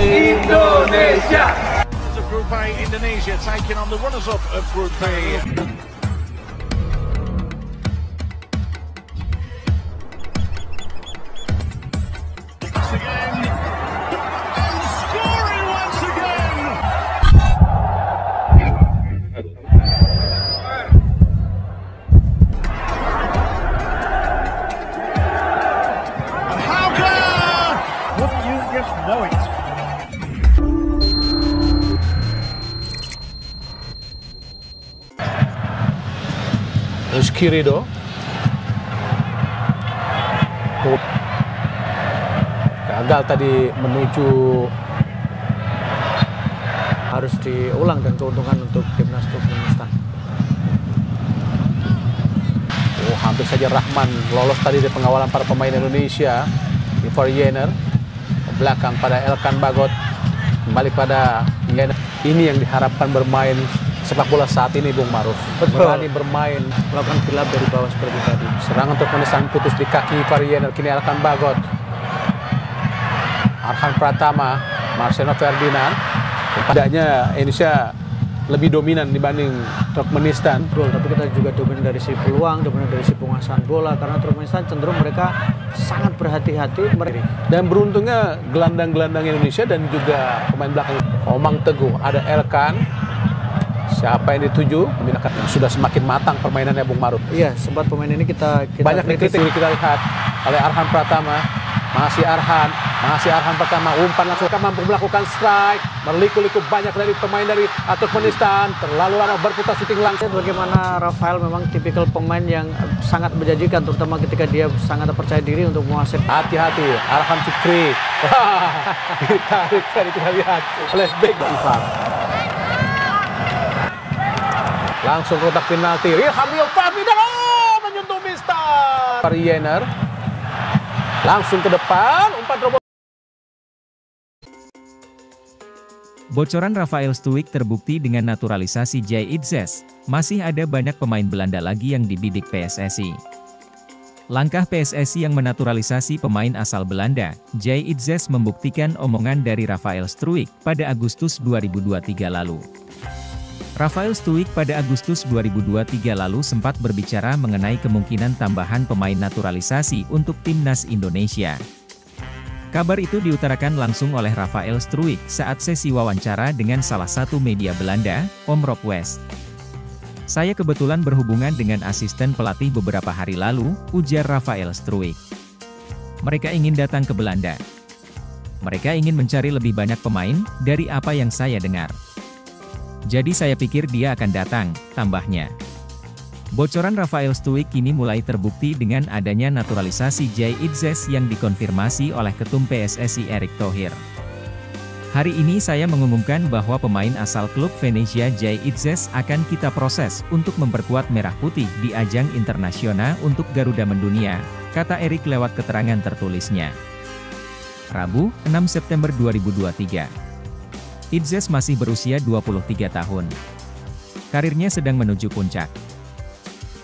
Indonesia. Group A, Indonesia taking on the runners-up of Group A. Rizky Ridho gagal tadi menuju, harus diulang dan keuntungan untuk timnas Turkmenistan. hampir saja Rahman lolos tadi di pengawalan para pemain Indonesia. Ivar Yener ke belakang pada Elkan Bagot, kembali pada Yener. Ini yang diharapkan bermain sepak bola saat ini, Bung Maruf. Berani bermain, melakukan kilap dari bawah seperti tadi. Serangan Turkmenistan putus di kaki Ivar Yener. Kini Elkan Bagot, Arhan Pratama, Marcelo Ferdinand. Padanya Indonesia lebih dominan dibanding Turkmenistan. Betul, tapi kita juga dominan dari sisi peluang, dominan dari sisi penguasaan bola, karena Turkmenistan cenderung mereka sangat berhati-hati. Dan beruntungnya gelandang-gelandang Indonesia dan juga pemain belakang Omang Teguh, ada Elkan. Siapa yang dituju? Yang sudah semakin matang permainannya, Bung Maruf. Iya, sempat pemain ini kita banyak dikritik, kita lihat oleh Arhan Pratama. Masih Arhan Pratama, umpan langsung mampu melakukan strike, berliku-liku banyak dari pemain dari Turkmenistan, terlalu lama berputar shooting langsung. Bagaimana Rafael memang tipikal pemain yang sangat menjanjikan, terutama ketika dia sangat percaya diri untuk menguasai. Hati-hati, Arhan Fikri. Wah, ditarik tadi kita lihat flashback Ivar. Langsung kotak penalti. Ilhamil Fahmi dan menyentuh Mister Yener. Langsung ke depan, umpan robot. Bocoran Rafael Stuik terbukti dengan naturalisasi Jay Itzes. Masih ada banyak pemain Belanda lagi yang dibidik PSSI. Langkah PSSI yang menaturalisasi pemain asal Belanda, Jay Itzes, membuktikan omongan dari Rafael Struik pada Agustus 2023 lalu. Rafael Stuik pada Agustus 2023 lalu sempat berbicara mengenai kemungkinan tambahan pemain naturalisasi untuk timnas Indonesia. Kabar itu diutarakan langsung oleh Rafael Struik saat sesi wawancara dengan salah satu media Belanda, Omroep West. "Saya kebetulan berhubungan dengan asisten pelatih beberapa hari lalu," ujar Rafael Struik. "Mereka ingin datang ke Belanda. Mereka ingin mencari lebih banyak pemain, dari apa yang saya dengar. Jadi saya pikir dia akan datang," tambahnya. Bocoran Rafael Stuik kini mulai terbukti dengan adanya naturalisasi Jay Itzes yang dikonfirmasi oleh Ketum PSSI Erick Thohir. "Hari ini saya mengumumkan bahwa pemain asal klub Venezia Jay Itzes akan kita proses untuk memperkuat Merah Putih di ajang internasional untuk Garuda Mendunia," kata Erick lewat keterangan tertulisnya. Rabu, 6 September 2023. Itzes masih berusia 23 tahun. Karirnya sedang menuju puncak.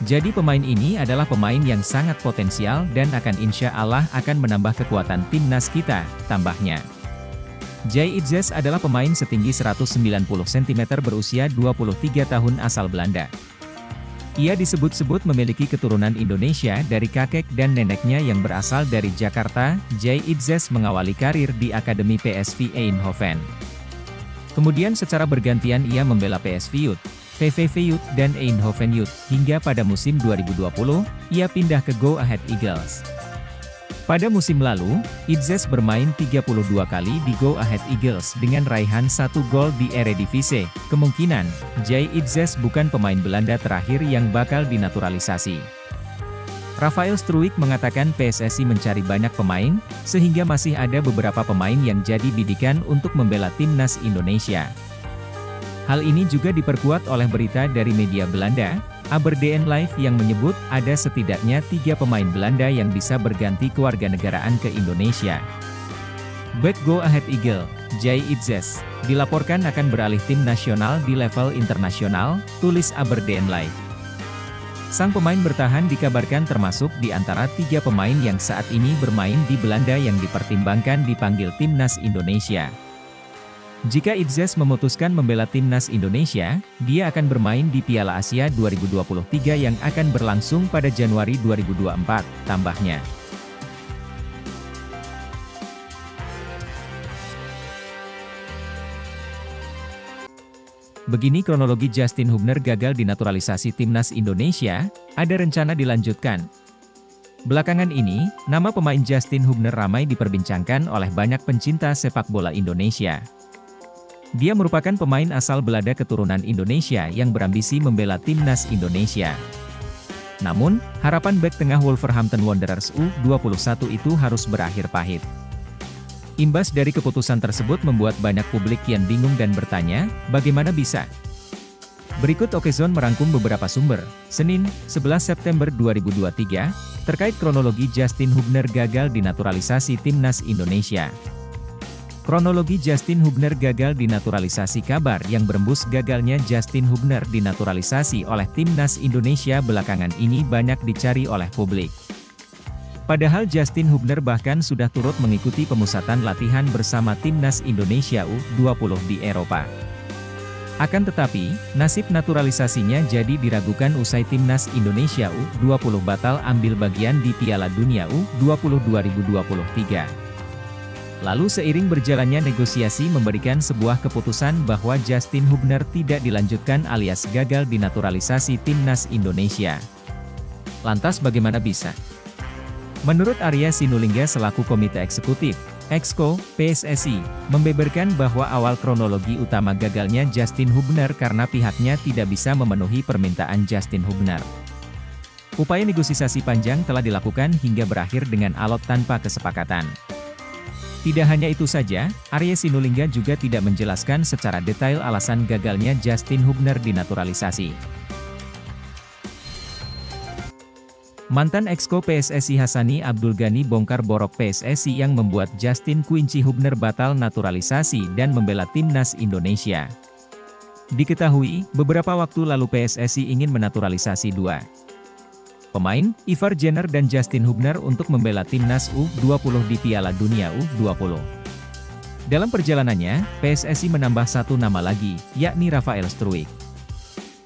"Jadi pemain ini adalah pemain yang sangat potensial dan akan insya Allah akan menambah kekuatan timnas kita," tambahnya. Jay Itzes adalah pemain setinggi 190 cm berusia 23 tahun asal Belanda. Ia disebut-sebut memiliki keturunan Indonesia dari kakek dan neneknya yang berasal dari Jakarta. Jay Itzes mengawali karir di Akademi PSV Eindhoven. Kemudian secara bergantian ia membela PSV Youth, VVV Youth dan Eindhoven Youth, hingga pada musim 2020, ia pindah ke Go Ahead Eagles. Pada musim lalu, Itzes bermain 32 kali di Go Ahead Eagles dengan raihan 1 gol di Eredivisie. Kemungkinan, Jay Itzes bukan pemain Belanda terakhir yang bakal dinaturalisasi. Rafael Struik mengatakan PSSI mencari banyak pemain, sehingga masih ada beberapa pemain yang jadi bidikan untuk membela timnas Indonesia. Hal ini juga diperkuat oleh berita dari media Belanda, Aberdeen Live, yang menyebut ada setidaknya 3 pemain Belanda yang bisa berganti kewarganegaraan ke Indonesia. Back Go Ahead Eagle, Jay Itzes, dilaporkan akan beralih tim nasional di level internasional, tulis Aberdeen Live. Sang pemain bertahan dikabarkan termasuk di antara 3 pemain yang saat ini bermain di Belanda yang dipertimbangkan dipanggil timnas Indonesia. Jika Idzes memutuskan membela timnas Indonesia, dia akan bermain di Piala Asia 2023 yang akan berlangsung pada Januari 2024, tambahnya. Begini kronologi Justin Hubner gagal dinaturalisasi timnas Indonesia, ada rencana dilanjutkan. Belakangan ini, nama pemain Justin Hubner ramai diperbincangkan oleh banyak pencinta sepak bola Indonesia. Dia merupakan pemain asal Belanda keturunan Indonesia yang berambisi membela timnas Indonesia. Namun, harapan bek tengah Wolverhampton Wanderers U21 itu harus berakhir pahit. Imbas dari keputusan tersebut membuat banyak publik kian bingung dan bertanya, bagaimana bisa? Berikut Okezone merangkum beberapa sumber, Senin, 11 September 2023, terkait kronologi Justin Hubner gagal dinaturalisasi timnas Indonesia. Kronologi Justin Hubner gagal dinaturalisasi. Kabar yang berembus gagalnya Justin Hubner dinaturalisasi oleh timnas Indonesia belakangan ini banyak dicari oleh publik. Padahal Justin Hubner bahkan sudah turut mengikuti pemusatan latihan bersama timnas Indonesia U20 di Eropa. Akan tetapi, nasib naturalisasinya jadi diragukan usai timnas Indonesia U20 batal ambil bagian di Piala Dunia U20 2023. Lalu seiring berjalannya negosiasi memberikan sebuah keputusan bahwa Justin Hubner tidak dilanjutkan alias gagal dinaturalisasi timnas Indonesia. Lantas bagaimana bisa? Menurut Arya Sinulinga selaku Komite Eksekutif, Exco, PSSI, membeberkan bahwa awal kronologi utama gagalnya Justin Hubner karena pihaknya tidak bisa memenuhi permintaan Justin Hubner. Upaya negosiasi panjang telah dilakukan hingga berakhir dengan alot tanpa kesepakatan. Tidak hanya itu saja, Arya Sinulinga juga tidak menjelaskan secara detail alasan gagalnya Justin Hubner dinaturalisasi. Mantan Exco PSSI Hassani Abdul Ghani bongkar borok PSSI yang membuat Justin Quincy Hubner batal naturalisasi dan membela timnas Indonesia. Diketahui, beberapa waktu lalu PSSI ingin menaturalisasi 2 pemain, Ivar Jenner dan Justin Hubner untuk membela timnas U20 di Piala Dunia U20. Dalam perjalanannya, PSSI menambah 1 nama lagi, yakni Rafael Struijk.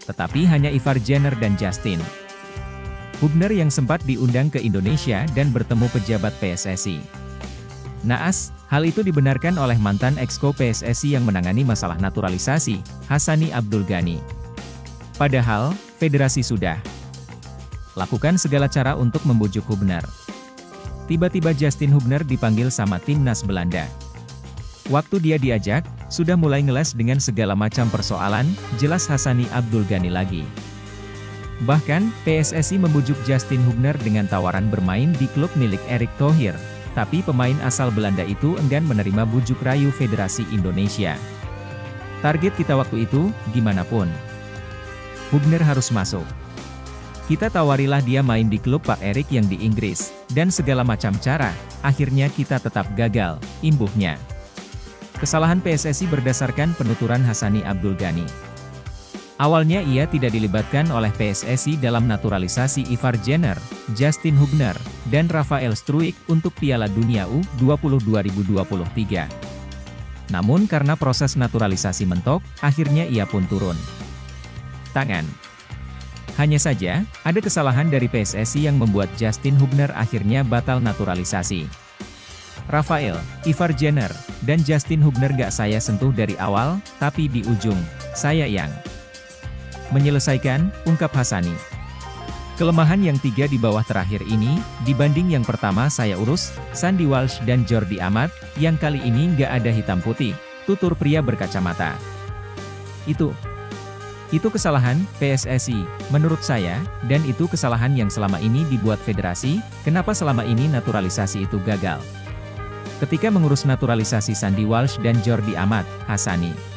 Tetapi hanya Ivar Jenner dan Justin Hubner yang sempat diundang ke Indonesia dan bertemu pejabat PSSI. Naas, hal itu dibenarkan oleh mantan Exco PSSI yang menangani masalah naturalisasi, Hassani Abdul Ghani. Padahal, federasi sudah lakukan segala cara untuk membujuk Hubner. Tiba-tiba Justin Hubner dipanggil sama timnas Belanda. Waktu dia diajak, sudah mulai ngeles dengan segala macam persoalan, jelas Hassani Abdul Ghani lagi. Bahkan, PSSI membujuk Justin Hubner dengan tawaran bermain di klub milik Erick Thohir, tapi pemain asal Belanda itu enggan menerima bujuk rayu Federasi Indonesia. Target kita waktu itu, gimana pun, Hubner harus masuk. Kita tawarilah dia main di klub Pak Erick yang di Inggris, dan segala macam cara, akhirnya kita tetap gagal, imbuhnya. Kesalahan PSSI berdasarkan penuturan Hassani Abdul Ghani. Awalnya ia tidak dilibatkan oleh PSSI dalam naturalisasi Ivar Jenner, Justin Hubner, dan Rafael Struijk untuk Piala Dunia U20 2023. Namun karena proses naturalisasi mentok, akhirnya ia pun turun tangan. Hanya saja, ada kesalahan dari PSSI yang membuat Justin Hubner akhirnya batal naturalisasi. Rafael, Ivar Jenner, dan Justin Hubner gak saya sentuh dari awal, tapi di ujung, saya yang menyelesaikan, ungkap Hassani. Kelemahan yang 3 di bawah terakhir ini, dibanding yang pertama saya urus, Sandy Walsh dan Jordi Amat, yang kali ini nggak ada hitam putih, tutur pria berkacamata. Itu kesalahan PSSI, menurut saya, dan itu kesalahan yang selama ini dibuat federasi, kenapa selama ini naturalisasi itu gagal. Ketika mengurus naturalisasi Sandy Walsh dan Jordi Amat, Hassani